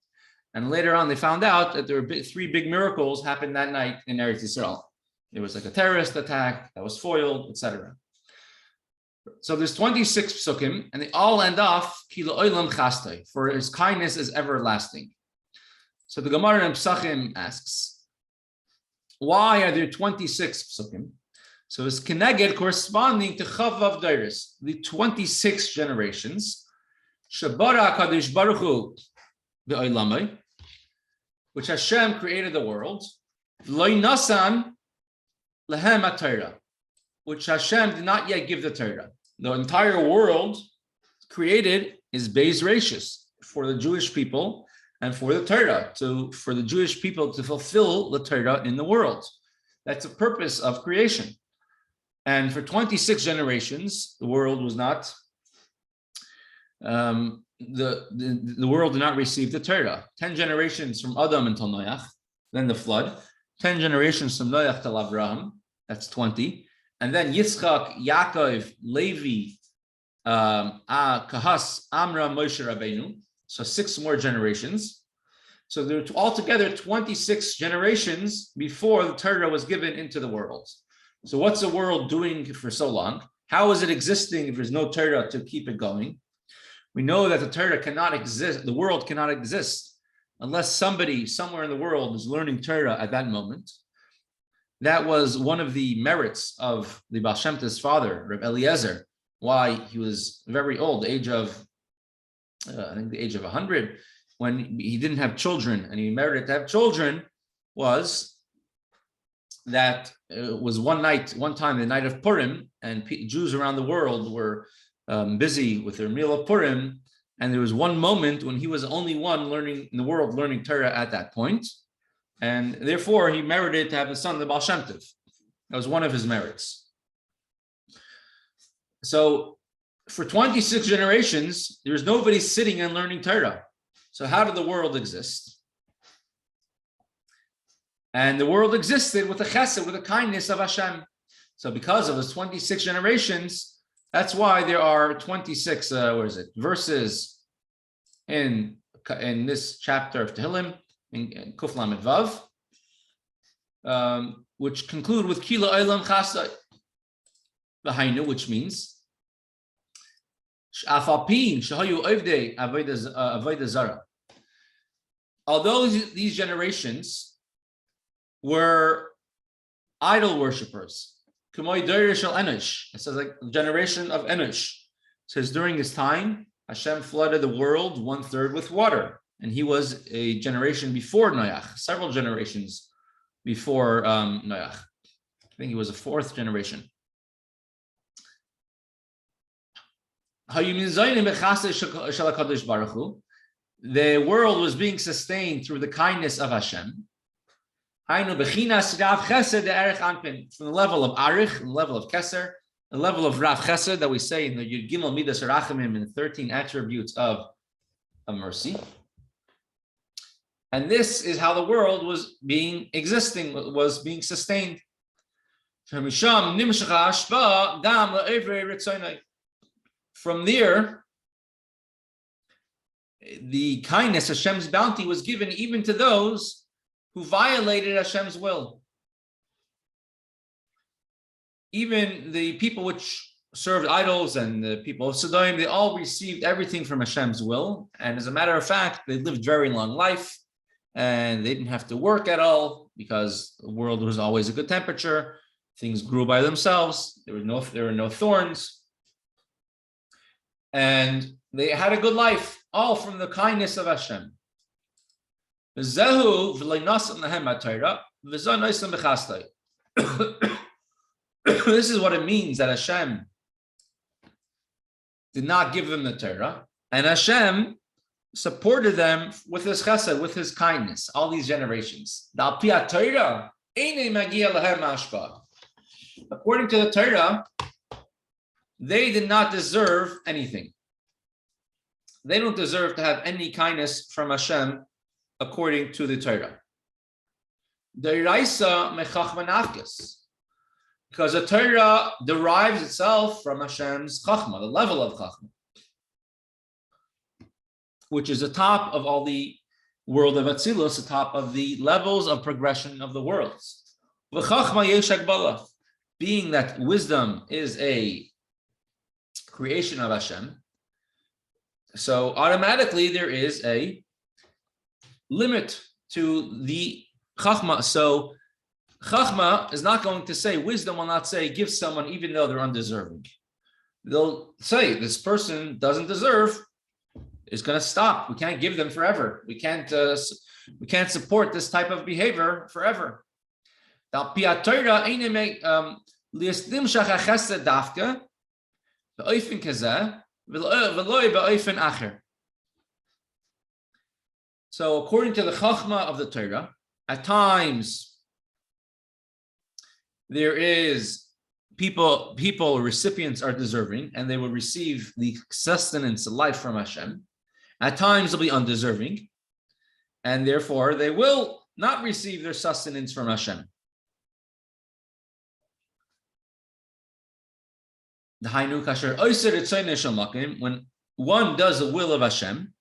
S1: And later on, they found out that there were 3 big miracles happened that night in Eretz Yisrael. There was like a terrorist attack that was foiled, etc. So there's 26 psukim, and they all end off Kilo Olam Chastai, for his kindness is everlasting. So the Gemara in Psachim asks, why are there 26 psukim? So it's Keneged corresponding to Chavav Dairis, the 26 generations, Shabara Kadosh Baruch Hu Be'olamai, which Hashem created the world, Lo Nasan Lehem HaTorah, which Hashem did not yet give the Torah. The entire world created is Beis Reishis for the Jewish people and for the Torah, for the Jewish people to fulfill the Torah in the world. That's the purpose of creation. And for 26 generations, the world was not, the world did not receive the Torah. 10 generations from Adam until Noach, then the flood. 10 generations from Noach till Abraham, that's 20. And then Yitzchak, Yaakov, Levi, Kahas, Amram, Moshe Rabbeinu. So 6 more generations. So there are altogether 26 generations before the Torah was given into the world. So what's the world doing for so long? How is it existing if there's no Torah to keep it going? We know that the Torah cannot exist, the world cannot exist unless somebody somewhere in the world is learning Torah at that moment. That was one of the merits of the Baal Shem Tov's father, Reb Eliezer, why he was very old, the age of 100, when he didn't have children and he merited to have children, was that was one time, the night of Purim, and Jews around the world were busy with their meal of Purim, and there was one moment when he was the only one learning in the world learning Torah at that point, and therefore he merited to have a son, the Baal Shem Tov. That was one of his merits. So for 26 generations, there was nobody sitting and learning Torah. So how did the world exist? And the world existed with the chesed, with the kindness of Hashem. So because of those 26 generations, that's why there are 26 verses in this chapter of Tehillim, in Kuf Lamed Vav, which conclude with Kila Olam Chasai, V'hainu, which means Sh'afalpin Shahayu Ovdei Avodah Zara. Although these generations were idol worshippers, it says like generation of Enosh. It says during his time, Hashem flooded the world 1/3 with water, and he was a generation before Noach, several generations before Noach. I think he was a 4th generation. The world was being sustained through the kindness of Hashem. From the level of Arich, the level of Keser, the level of Rav Chesed that we say in the Yud Gimel Midas Rachamim in the 13 attributes of mercy. And this is how the world was being sustained. From there, the kindness, Hashem's bounty, was given even to those who violated Hashem's will. Even the people which served idols and the people of Sodom, they all received everything from Hashem's will. And as a matter of fact, they lived very long life and they didn't have to work at all because the world was always a good temperature. Things grew by themselves. There were no thorns. And they had a good life, all from the kindness of Hashem. This is what it means that Hashem did not give them the Torah, and Hashem supported them with his chesed, with his kindness, all these generations. According to the Torah, they did not deserve anything. They don't deserve to have any kindness from Hashem according to the Torah. Because the Torah derives itself from Hashem's chachma, the level of chachma, which is the top of all the world of Atzilus, the top of the levels of progression of the worlds. Being that wisdom is a creation of Hashem, so automatically there is a limit to the chachma. So Chachma is not going to say, wisdom will not say, give someone even though they're undeserving. They'll say, this person doesn't deserve, it's going to stop. We can't give them forever. We can't support this type of behavior forever. So according to the Chachma of the Torah, at times there is recipients are deserving, and they will receive the sustenance of life from Hashem. At times they'll be undeserving, and therefore they will not receive their sustenance from Hashem. When one does the will of Hashem,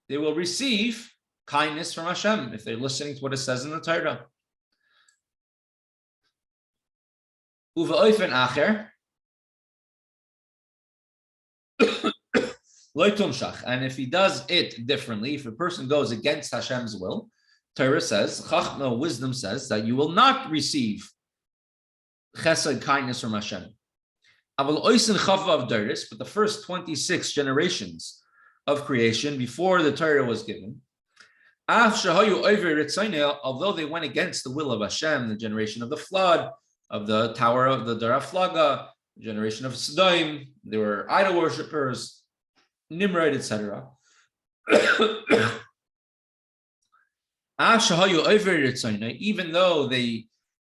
S1: they will receive kindness from Hashem if they're listening to what it says in the Torah. And if he does it differently, if a person goes against Hashem's will, Torah says, Chachma, wisdom says that you will not receive chesed, kindness from Hashem. But the first 26 generations of creation before the Torah was given, although they went against the will of Hashem, the generation of the flood, of the tower of the Daraflaga, the generation of Sodom, they were idol worshippers, Nimrod, etc. Even though they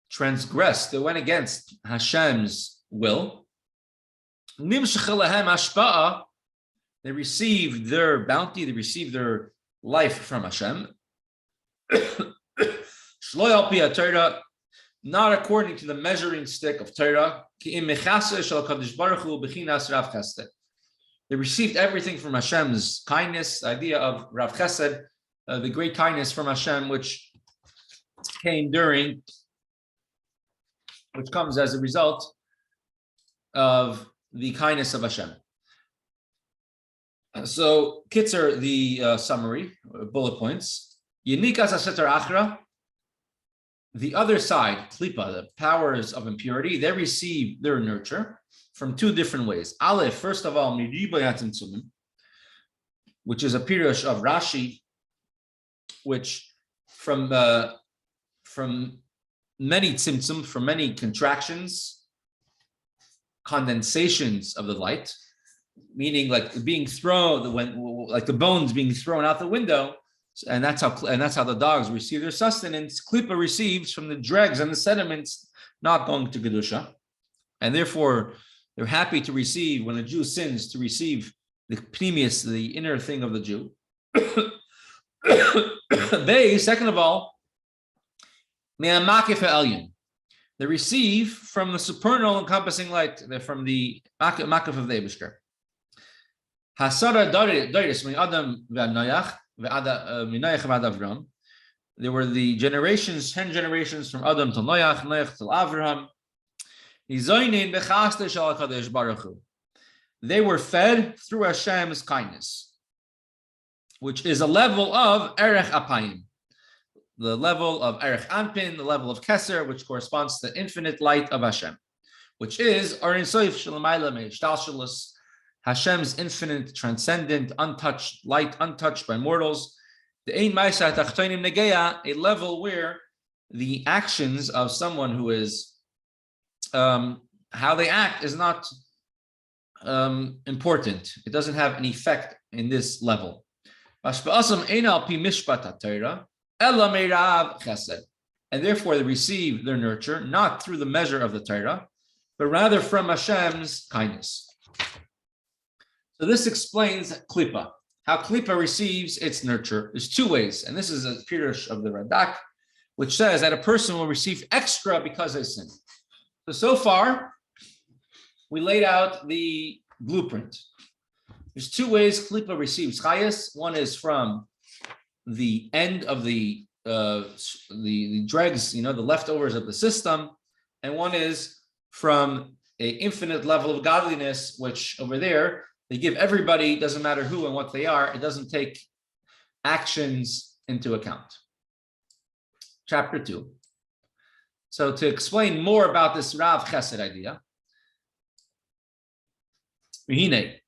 S1: transgressed, they went against Hashem's will, they received their bounty, they received their life from Hashem. Not according to the measuring stick of Torah. They received everything from Hashem's kindness, the idea of Rav Chesed, the great kindness from Hashem, which comes as a result of the kindness of Hashem. So, Kitzer, the summary, bullet points. Yenikas Asetar Achra. The other side, Klipa, the powers of impurity, they receive their nurture from two different ways. Aleph, first of all, which is a pirush of Rashi, which from many tzimtzum, from many contractions, condensations of the light, meaning like being thrown, like the bones being thrown out the window. And that's how the dogs receive their sustenance. Klippa receives from the dregs and the sediments, not going to Kedusha. And therefore, they're happy to receive, when a Jew sins, to receive the pneumius, the inner thing of the Jew. They, second of all, they receive from the supernal encompassing light, from the makif of the Eibishter. Hasara doris min Adam v'Noach. There were the generations, 10 generations from Adam to Noach, Noach to Avraham. They were fed through Hashem's kindness, which is a level of Erech Apayim, the level of Erech Anpin, the level of Keser, which corresponds to the infinite light of Hashem, which is Orin Soif Shalamayla Meishtalshalis, Hashem's infinite, transcendent, untouched light, untouched by mortals. The Ein Maisa Tachtonim Negeya, a level where the actions of someone who is, how they act is not important. It doesn't have an effect in this level. And therefore they receive their nurture, not through the measure of the Torah, but rather from Hashem's kindness. So this explains Klippa, how Klippa receives its nurture. There's two ways, and this is a pirush of the Radak, which says that a person will receive extra because they sin. So far, we laid out the blueprint. There's two ways Klippa receives chayas. One is from the end of the dregs, the leftovers of the system, and one is from an infinite level of godliness, which over there, they give everybody, doesn't matter who and what they are, it doesn't take actions into account. chapter 2. So to explain more about this Rav Chesed idea, the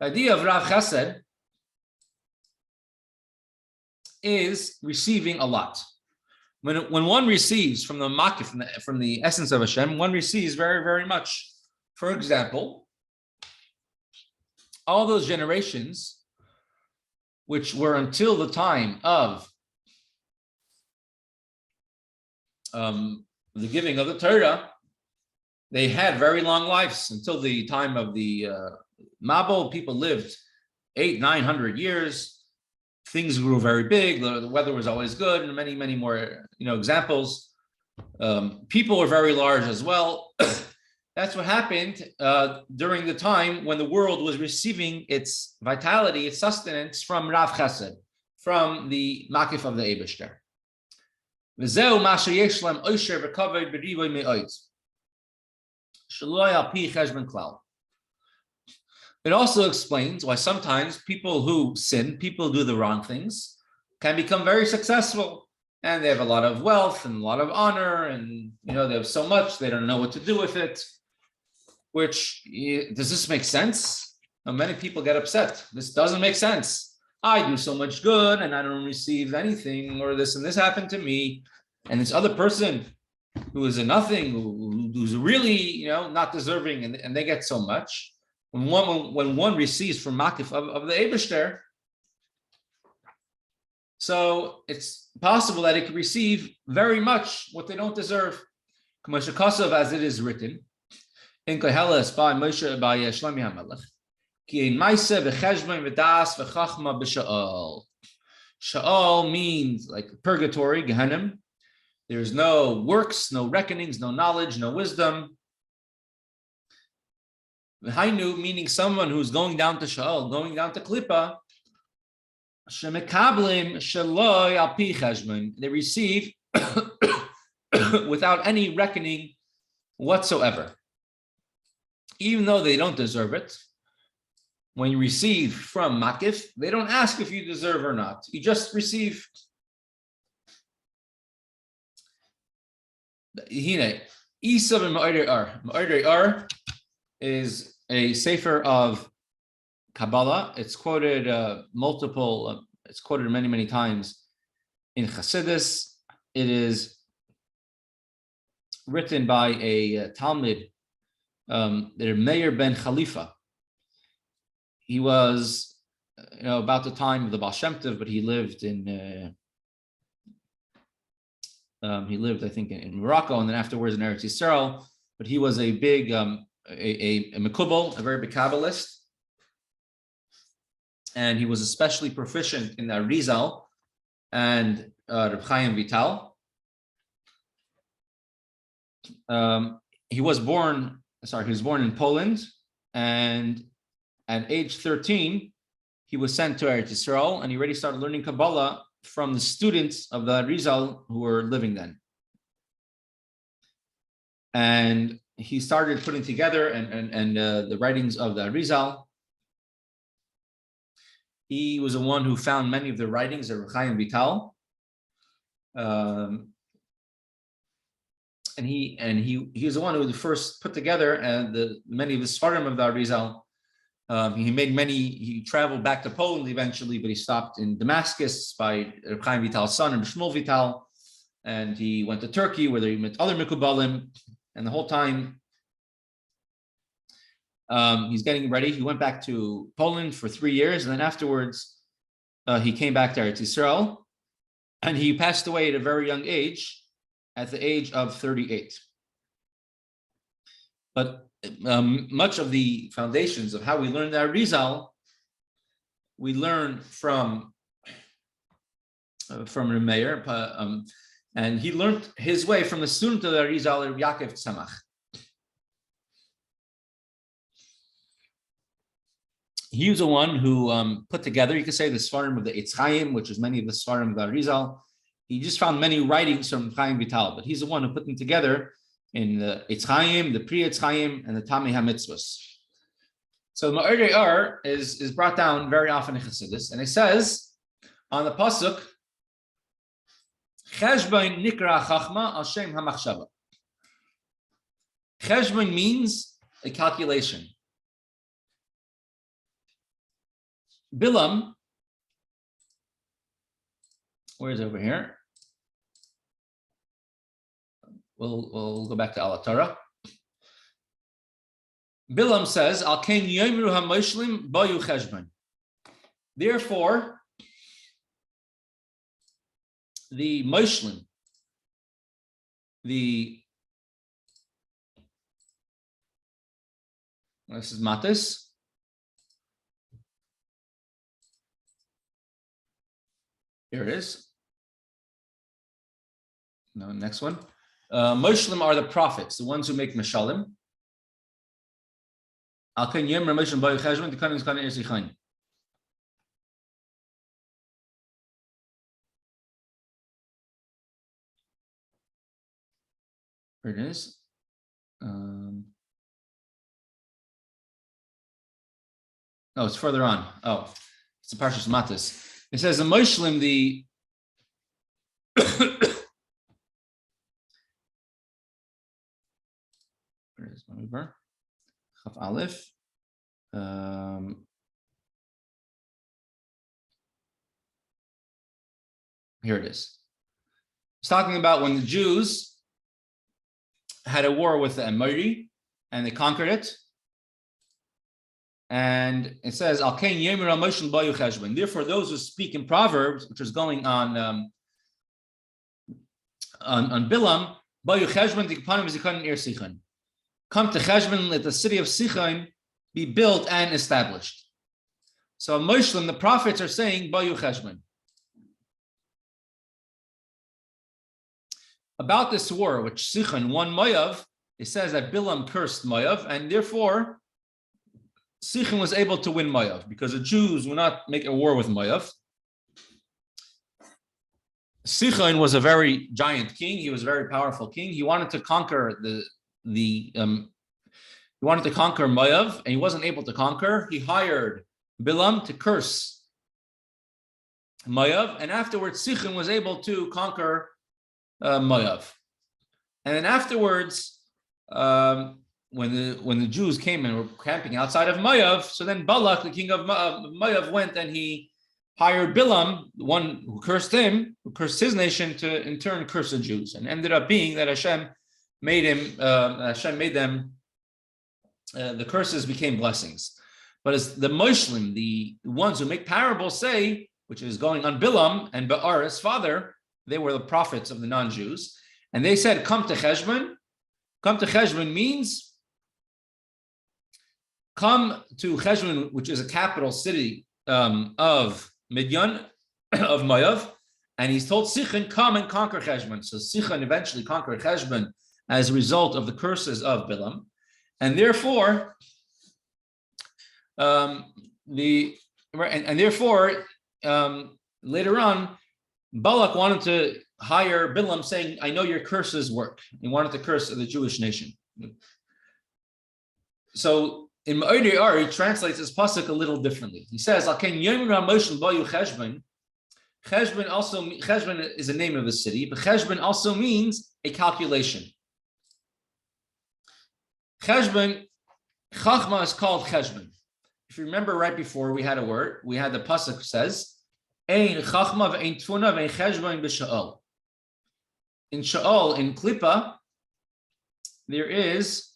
S1: idea of Rav Chesed is receiving a lot. When one receives from the makif, from the essence of Hashem, one receives very, very much. For example, all those generations, which were until the time of the giving of the Torah, they had very long lives until the time of the Mabul. People lived 800-900 years. Things grew very big. The weather was always good, and many, many more, examples. People were very large as well. That's what happened during the time when the world was receiving its vitality, its sustenance from Rav Chesed, from the Makif of the Eibishter. It also explains why sometimes people who sin, people who do the wrong things, can become very successful, and they have a lot of wealth and a lot of honor, and they have so much they don't know what to do with it. Which, does this make sense? Many people get upset. This doesn't make sense. I do so much good and I don't receive anything, or this and this happened to me, and this other person who is a nothing, who's really not deserving, and they get so much. When one receives from Makif of the Eibishter, so it's possible that it could receive very much what they don't deserve. As it is written in Koheles by Moshe by Shlomi HaMelech, Ki ein Maaseh v'cheshbon v'das v'chachma b'sha'al. Sha'al means like purgatory, Gehenna. There's no works, no reckonings, no knowledge, no wisdom. V'hainu, meaning someone who's going down to Sha'al, going down to Klippa, shemekablim sheloi al pi cheshbon. They receive without any reckoning whatsoever. Even though they don't deserve it, when you receive from Makif, they don't ask if you deserve or not. You just receive. Hine, Isa v'ma'odei ar. Ma'odei ar is a sefer of Kabbalah. It's quoted it's quoted many, many times in Chassidus. It is written by a Talmud, Meir ben Khalifa. He was, about the time of the Baal Shem Tov, but he lived I think, in Morocco, and then afterwards in Eretz Yisrael. But he was a big, a Mekubal, a very big Kabbalist, and he was especially proficient in the Arizal and Reb Chaim Vital. He was born in Poland, and at age 13, he was sent to Eretz Yisrael, and he already started learning Kabbalah from the students of the Arizal who were living then. And he started putting together and the writings of the Arizal. He was the one who found many of the writings of Reb Chaim Vital. And he was the one who first put together many of the Sfarim of the Arizal. He traveled back to Poland eventually, but he stopped in Damascus by Reb Chaim Vital's son, Reb Shmuel Vital, and he went to Turkey where he met other Mikubalim, and the whole time he's getting ready. He went back to Poland for 3 years, and then afterwards he came back to Eretz Yisrael, and he passed away at a very young age, at the age of 38. But much of the foundations of how we learn the Arizal, we learn from Meir, and he learned his way from the student of the Arizal, Yaakov Tzemach. He was the one who put together, you could say, the Sfarim of the Eitz Chaim, which is many of the Sfarim of the Arizal. He just found many writings from Chaim Vital, but he's the one who put them together in the Eitz Chaim, the Pri Eitz Chaim, and the Tamei HaMitzvos. So Ma'arei Ar is brought down very often in Chassidus, and it says on the pasuk, Cheshbon nikra chachma al shem hamachshava. Cheshbon means a calculation. Bilam, where is it over here? We'll go back to Alatara. Bilam says, "Al kain yomru hamoshlim bayu cheshbon." Therefore, the moshlim, this is matis. Here it is. No, next one. Moshlim are the prophets, the ones who make mashalim. Al ken yemra moshlim bayu cheshbon tikanim zkanim erzichain. Here it is. Oh, it's further on. Oh, it's a Parshas Matis. It says the Moshlim, the where is Maamar? Chaf Aleph. Here it is. It's talking about when the Jews had a war with the Amori and they conquered it. And it says, Al kain yemir al moshel bayu cheshbon. Therefore, those who speak in Proverbs, which is going on Bilam, bayu cheshbon tikapanim zikanim ir sichon. Come to Cheshbon, let the city of Sichon be built and established. So Moshlim, the prophets are saying, bayu cheshbon. About this war, which Sichon won Moav, it says that Bilam cursed Moav, and therefore Sichon was able to win Moav because the Jews would not make a war with Moav. Sichon was a very giant king. He was a very powerful king. He wanted to conquer he wanted to conquer Moav, and he wasn't able to conquer. He hired Bilam to curse Moav, and afterwards Sichon was able to conquer Moav. And then afterwards, when the Jews came and were camping outside of Moav, so then Balak, the king of Moav, went and he hired Bilam, the one who cursed him, who cursed his nation, to in turn curse the Jews, and ended up being that Hashem made them. The curses became blessings. But as the Moshlim, the ones who make parables, say, which is going on Bilam and Ba'ar, his father, they were the prophets of the non-Jews, and they said, "Come to Cheshbon." Come to Cheshbon means come to Cheshbon, which is a capital city of Midian, of Moav, and he's told Sichon, come and conquer Cheshbon. So Sichon eventually conquered Cheshbon as a result of the curses of Bilam, and therefore, later on, Balak wanted to hire Bilam, saying, "I know your curses work." He wanted to curse the Jewish nation. So in Ma'arei Ar, he translates this pasuk a little differently. He says, Cheshbon is the name of the city, but Cheshbon also means a calculation. Cheshbon, Chachma is called Cheshbon. If you remember right before, we had a word, we had the pasuk says, Ein Chachma ve'ein Tfuna ve'ein Cheshbon b'Sha'ol. In Sha'ol, in Klippa, there is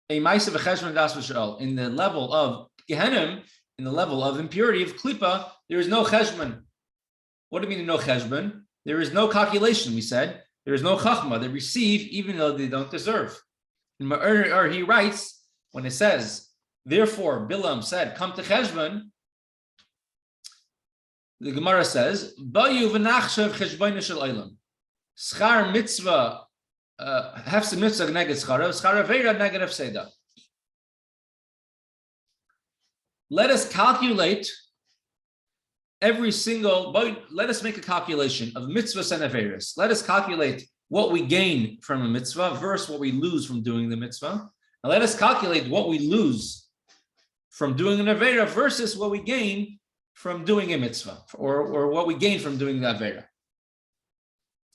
S1: a Ma'aseh v'Cheshbon das v'Sha'ol. In the level of Gehenim, in the level of impurity of Klippa, there is no Cheshbon. What do you mean no Cheshbon? There is no calculation, we said. There is no Chachma. They receive even though they don't deserve. In Ma'arei Ar, he writes, when it says, therefore, Bilam said, come to Cheshbon, the Gemara says, Bayu v'nachshav cheshbono shel olam. Schar mitzvah, hefsed mitzvah neged schara, schar aveira neged hefseda. Let us calculate every single, let us make a calculation of mitzvahs and aveiros. Let us calculate what we gain from a mitzvah versus what we lose from doing the mitzvah. Now let us calculate what we lose from doing an Avera versus what we gain from doing a mitzvah, or what we gain from doing the Avera.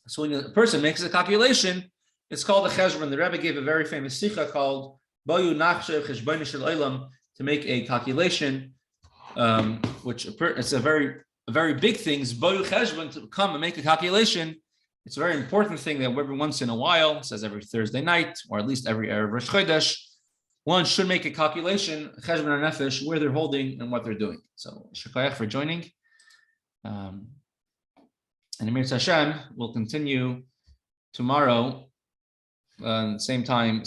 S1: So when a person makes a calculation, it's called a cheshbon. The Rebbe gave a very famous sikha called Boyu Nachshev Cheshbon Shel Olam, to make a calculation, which it's a very big thing. Boyu Cheshbon, to come and make a calculation. It's a very important thing that every once in a while, it says every Thursday night, or at least every Erev Rosh Chodesh, one should make a calculation, cheshbon nefesh, where they're holding and what they're doing. So, shukayach for joining. And Amir Hashem will continue tomorrow, same time.